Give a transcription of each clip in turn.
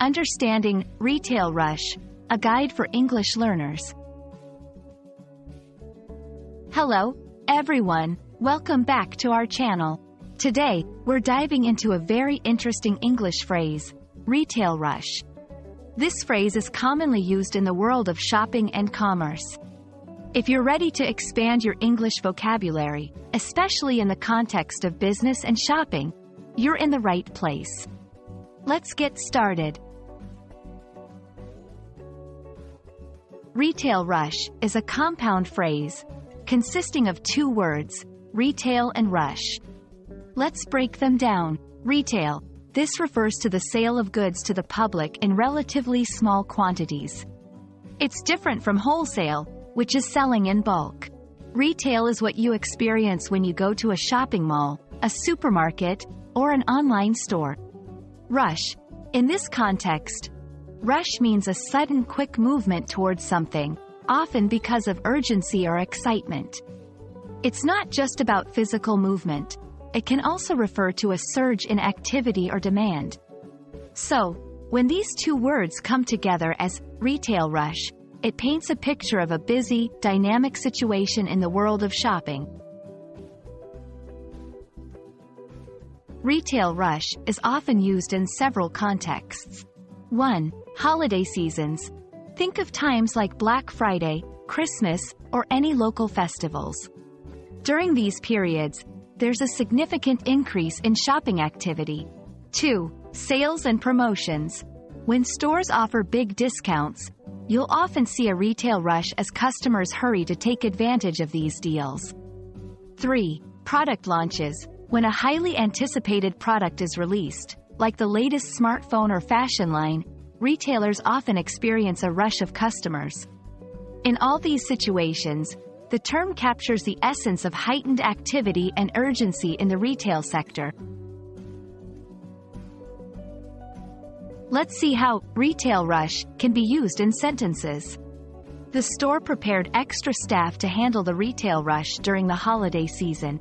Understanding Retail Rush, a guide for English learners. Hello, everyone. Welcome back to our channel. Today, we're diving into a very interesting English phrase, retail rush. This phrase is commonly used in the world of shopping and commerce. If you're ready to expand your English vocabulary, especially in the context of business and shopping, you're in the right place. Let's get started. Retail rush is a compound phrase consisting of two words, retail and rush. Let's break them down. Retail. This refers to the sale of goods to the public in relatively small quantities. It's different from wholesale, which is selling in bulk. Retail is what you experience when you go to a shopping mall, a supermarket, or an online store. Rush. In this context, rush means a sudden quick movement towards something, often because of urgency or excitement. It's not just about physical movement. It can also refer to a surge in activity or demand. So, when these two words come together as retail rush, it paints a picture of a busy, dynamic situation in the world of shopping. Retail rush is often used in several contexts. 1. Holiday seasons. Think of times like Black Friday, Christmas, or any local festivals. During these periods, there's a significant increase in shopping activity. 2. Sales and promotions. When stores offer big discounts, you'll often see a retail rush as customers hurry to take advantage of these deals. 3. Product launches. When a highly anticipated product is released, like the latest smartphone or fashion line, retailers often experience a rush of customers. In all these situations, the term captures the essence of heightened activity and urgency in the retail sector. Let's see how retail rush can be used in sentences. The store prepared extra staff to handle the retail rush during the holiday season.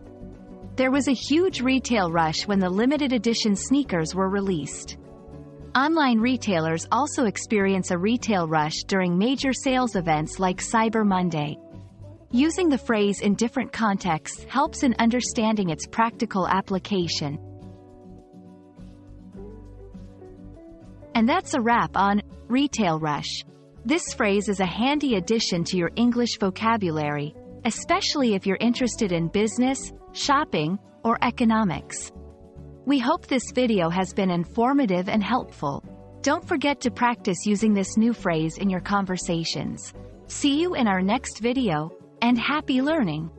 There was a huge retail rush when the limited edition sneakers were released. Online retailers also experience a retail rush during major sales events like Cyber Monday. Using the phrase in different contexts helps in understanding its practical application. And that's a wrap on retail rush. This phrase is a handy addition to your English vocabulary, especially if you're interested in business, shopping, or economics. We hope this video has been informative and helpful. Don't forget to practice using this new phrase in your conversations. See you in our next video, and happy learning!